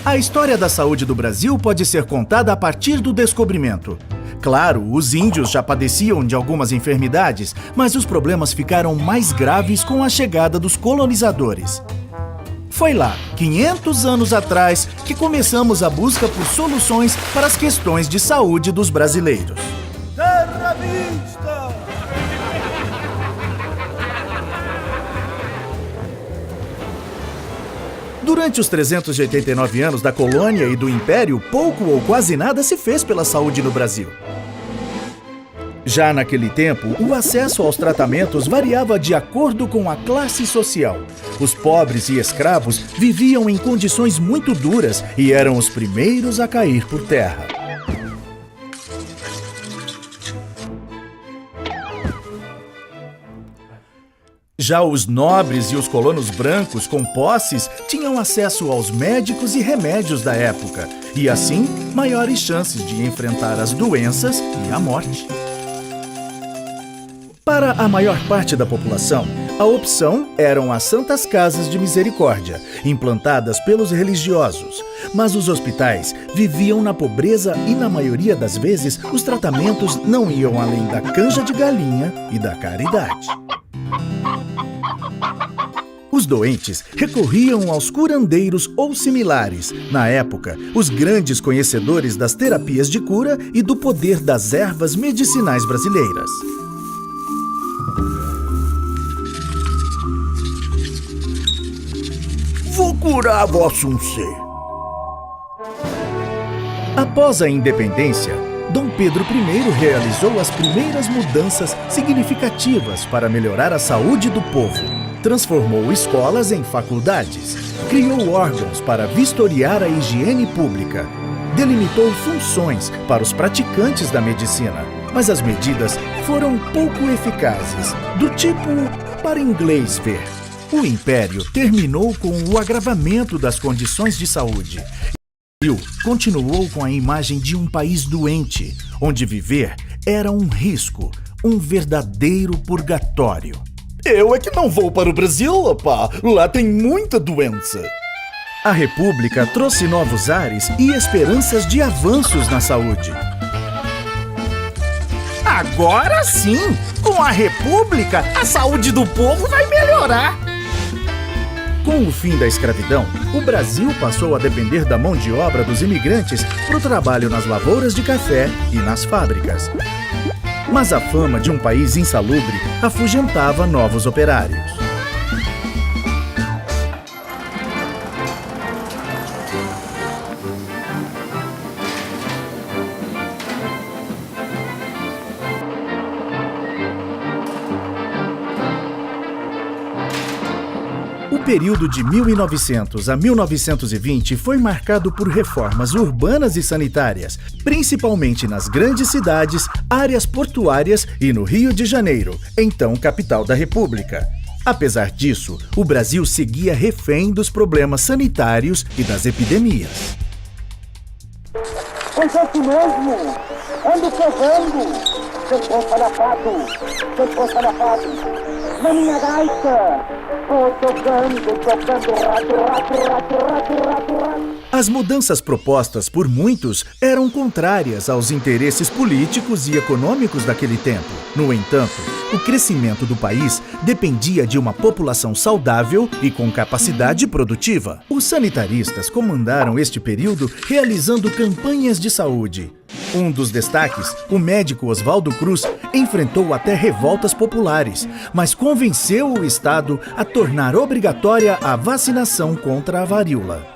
A história da saúde do Brasil pode ser contada a partir do descobrimento. Claro, os índios já padeciam de algumas enfermidades, mas os problemas ficaram mais graves com a chegada dos colonizadores. Foi lá, 500 anos atrás, que começamos a busca por soluções para as questões de saúde dos brasileiros. Terra vista! Durante os 389 anos da colônia e do império, pouco ou quase nada se fez pela saúde no Brasil. Já naquele tempo, o acesso aos tratamentos variava de acordo com a classe social. Os pobres e escravos viviam em condições muito duras e eram os primeiros a cair por terra. Já os nobres e os colonos brancos com posses tinham acesso aos médicos e remédios da época, e assim, maiores chances de enfrentar as doenças e a morte. Para a maior parte da população, a opção eram as Santas Casas de Misericórdia, implantadas pelos religiosos. Mas os hospitais viviam na pobreza e, na maioria das vezes, os tratamentos não iam além da canja de galinha e da caridade. Os doentes recorriam aos curandeiros ou similares. Na época, os grandes conhecedores das terapias de cura e do poder das ervas medicinais brasileiras. Vou curar vosso ser. Após a independência, Dom Pedro I realizou as primeiras mudanças significativas para melhorar a saúde do povo. Transformou escolas em faculdades, criou órgãos para vistoriar a higiene pública, delimitou funções para os praticantes da medicina, mas as medidas foram pouco eficazes, do tipo para inglês ver. O Império terminou com o agravamento das condições de saúde. O Brasil continuou com a imagem de um país doente, onde viver era um risco, um verdadeiro purgatório. Eu é que não vou para o Brasil, opá. Lá tem muita doença. A República trouxe novos ares e esperanças de avanços na saúde. Agora sim, com a República, a saúde do povo vai melhorar. Com o fim da escravidão, o Brasil passou a depender da mão de obra dos imigrantes para o trabalho nas lavouras de café e nas fábricas. Mas a fama de um país insalubre afugentava novos operários. O período de 1900 a 1920 foi marcado por reformas urbanas e sanitárias, principalmente nas grandes cidades, áreas portuárias e no Rio de Janeiro, então capital da República. Apesar disso, o Brasil seguia refém dos problemas sanitários e das epidemias. Pois é isso mesmo! Ando chovendo! Chegou palhaçado! Chegou palhaçado! Na minha gaita! Vou tocando, rato. As mudanças propostas por muitos eram contrárias aos interesses políticos e econômicos daquele tempo. No entanto, o crescimento do país dependia de uma população saudável e com capacidade produtiva. Os sanitaristas comandaram este período realizando campanhas de saúde. Um dos destaques, o médico Oswaldo Cruz, enfrentou até revoltas populares, mas convenceu o Estado a tornar obrigatória a vacinação contra a varíola.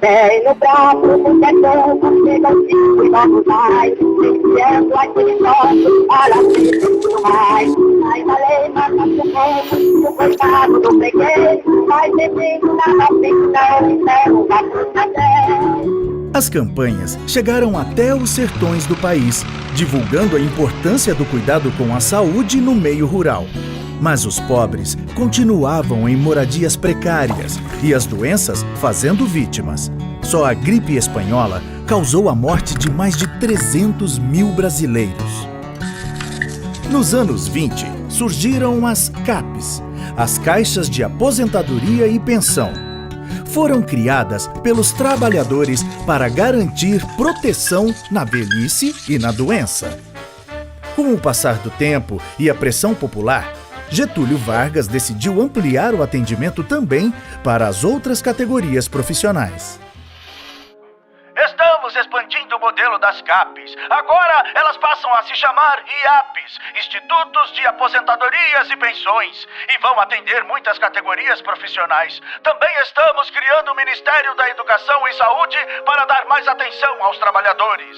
Tem no braço um tetão, chega assim e vamos mais, enfiando aquele nosso, para ver tudo mais. Mas a lei mata o coitado do freguês, mas bebendo nada feito, não enterro da fruta dela. As campanhas chegaram até os sertões do país, divulgando a importância do cuidado com a saúde no meio rural. Mas os pobres continuavam em moradias precárias e as doenças fazendo vítimas. Só a gripe espanhola causou a morte de mais de 300 mil brasileiros. Nos anos 20, surgiram as CAPs, as Caixas de Aposentadoria e Pensão. Foram criadas pelos trabalhadores para garantir proteção na velhice e na doença. Com o passar do tempo e a pressão popular, Getúlio Vargas decidiu ampliar o atendimento também para as outras categorias profissionais. Estamos expandindo o modelo das CAPs. Agora elas passam a se chamar IAPs, Institutos de Aposentadorias e Pensões, e vão atender muitas categorias profissionais. Também estamos criando o Ministério da Educação e Saúde para dar mais atenção aos trabalhadores.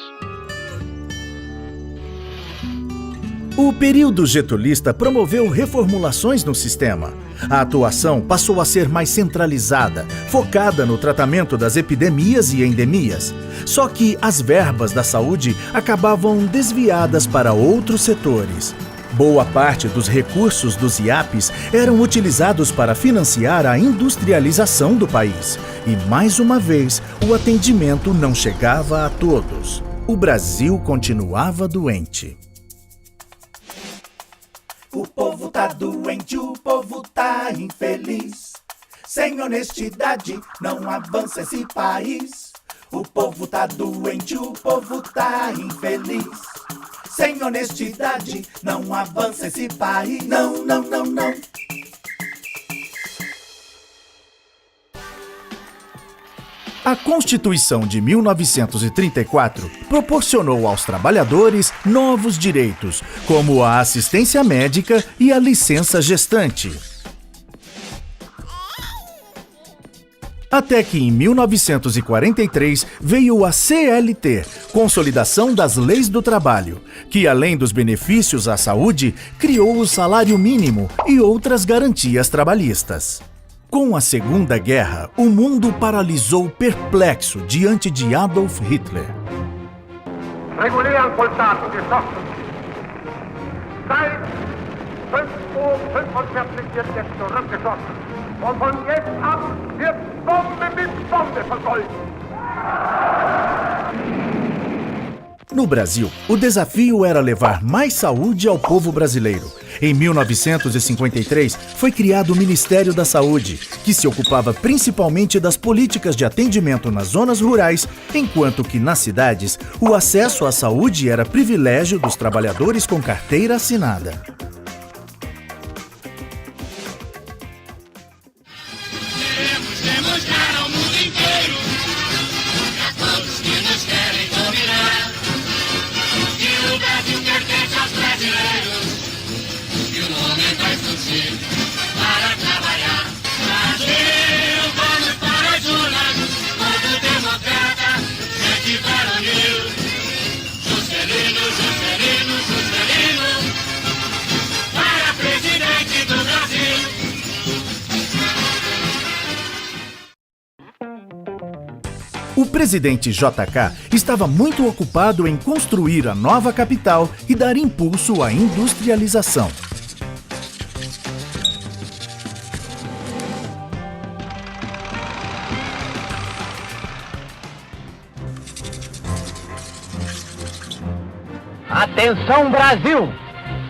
O período getulista promoveu reformulações no sistema. A atuação passou a ser mais centralizada, focada no tratamento das epidemias e endemias. Só que as verbas da saúde acabavam desviadas para outros setores. Boa parte dos recursos dos IAPs eram utilizados para financiar a industrialização do país. E, mais uma vez, o atendimento não chegava a todos. O Brasil continuava doente. O povo tá doente, o povo tá infeliz. Sem honestidade não avança esse país. O povo tá doente, o povo tá infeliz. Sem honestidade não avança esse país. Não, não, não, não. A Constituição de 1934 proporcionou aos trabalhadores novos direitos, como a assistência médica e a licença gestante. Até que em 1943 veio a CLT, Consolidação das Leis do Trabalho, que além dos benefícios à saúde, criou o salário mínimo e outras garantias trabalhistas. Com a Segunda Guerra, o mundo paralisou perplexo diante de Adolf Hitler. Regulären Soldaten geschlossen. Seit 5:45 wird jetzt zurückgeschossen. Und von jetzt ab wird Bombe mit Bombe vergolten. No Brasil, o desafio era levar mais saúde ao povo brasileiro. Em 1953, foi criado o Ministério da Saúde, que se ocupava principalmente das políticas de atendimento nas zonas rurais, enquanto que nas cidades, o acesso à saúde era privilégio dos trabalhadores com carteira assinada. Queremos demonstrar ao mundo inteiro, a todos que nos querem dominar, que o Brasil pertence aos brasileiros. E o momento é surgir para trabalhar. Brasil, vamos para as urnas, povo democrata, gente varonil. Juscelino, Juscelino, Juscelino, para presidente do Brasil. O presidente JK estava muito ocupado em construir a nova capital e dar impulso à industrialização. Atenção, Brasil!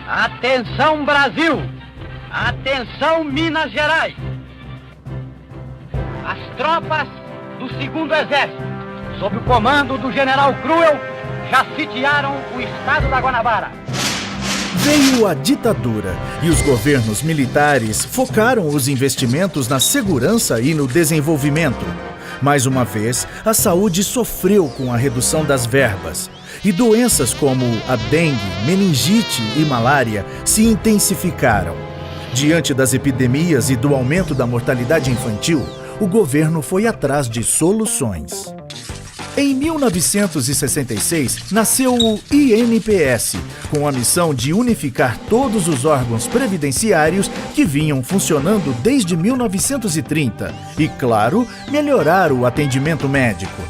Atenção, Brasil! Atenção, Minas Gerais! As tropas do 2º Exército, sob o comando do general Cruel, já sitiaram o estado da Guanabara. Veio a ditadura e os governos militares focaram os investimentos na segurança e no desenvolvimento. Mais uma vez, a saúde sofreu com a redução das verbas. E doenças como a dengue, meningite e malária se intensificaram. Diante das epidemias e do aumento da mortalidade infantil, o governo foi atrás de soluções. Em 1966, nasceu o INPS, com a missão de unificar todos os órgãos previdenciários que vinham funcionando desde 1930 e, claro, melhorar o atendimento médico.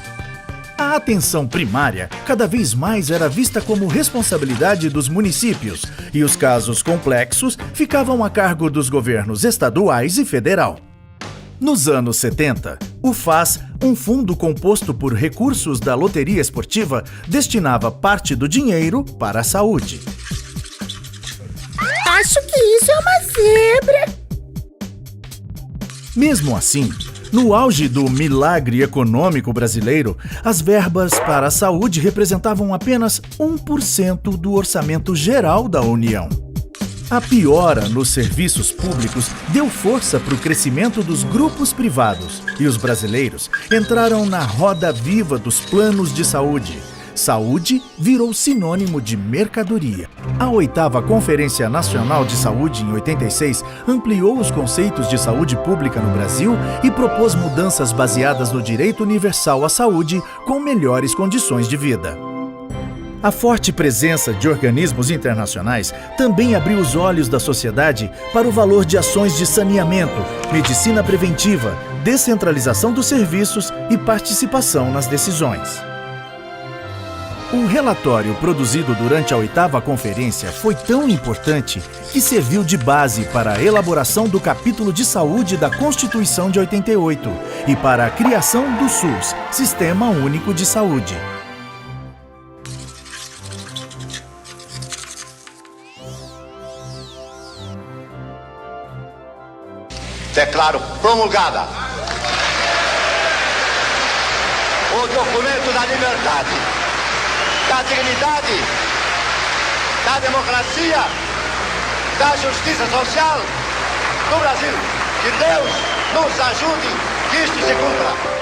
A atenção primária cada vez mais era vista como responsabilidade dos municípios e os casos complexos ficavam a cargo dos governos estaduais e federal. Nos anos 70, o FAS, um fundo composto por recursos da loteria esportiva, destinava parte do dinheiro para a saúde. Acho que isso é uma zebra. Mesmo assim, no auge do milagre econômico brasileiro, as verbas para a saúde representavam apenas 1% do orçamento geral da União. A piora nos serviços públicos deu força para o crescimento dos grupos privados e os brasileiros entraram na roda viva dos planos de saúde. Saúde virou sinônimo de mercadoria. A 8ª Conferência Nacional de Saúde, em 86, ampliou os conceitos de saúde pública no Brasil e propôs mudanças baseadas no direito universal à saúde com melhores condições de vida. A forte presença de organismos internacionais também abriu os olhos da sociedade para o valor de ações de saneamento, medicina preventiva, descentralização dos serviços e participação nas decisões. O relatório produzido durante a 8ª Conferência foi tão importante que serviu de base para a elaboração do capítulo de saúde da Constituição de 88 e para a criação do SUS, Sistema Único de Saúde. Declaro promulgada o documento da liberdade, da dignidade, da democracia, da justiça social do Brasil. Que Deus nos ajude que isto se cumpra.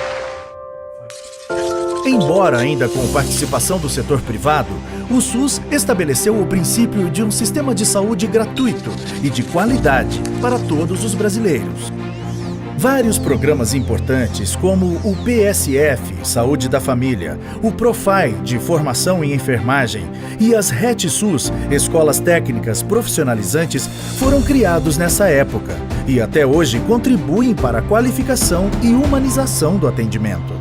Embora ainda com participação do setor privado, o SUS estabeleceu o princípio de um sistema de saúde gratuito e de qualidade para todos os brasileiros. Vários programas importantes, como o PSF, Saúde da Família, o Profai, de Formação em Enfermagem, e as RET-SUS, Escolas Técnicas Profissionalizantes, foram criados nessa época e até hoje contribuem para a qualificação e humanização do atendimento.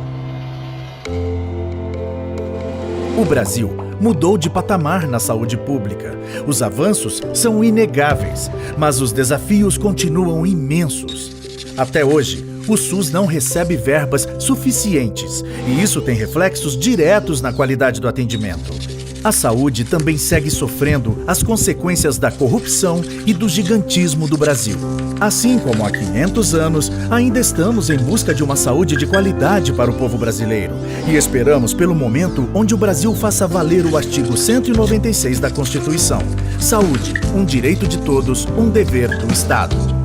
O Brasil mudou de patamar na saúde pública. Os avanços são inegáveis, mas os desafios continuam imensos. Até hoje, o SUS não recebe verbas suficientes e isso tem reflexos diretos na qualidade do atendimento. A saúde também segue sofrendo as consequências da corrupção e do gigantismo do Brasil. Assim como há 500 anos, ainda estamos em busca de uma saúde de qualidade para o povo brasileiro e esperamos pelo momento onde o Brasil faça valer o artigo 196 da Constituição. Saúde, um direito de todos, um dever do Estado.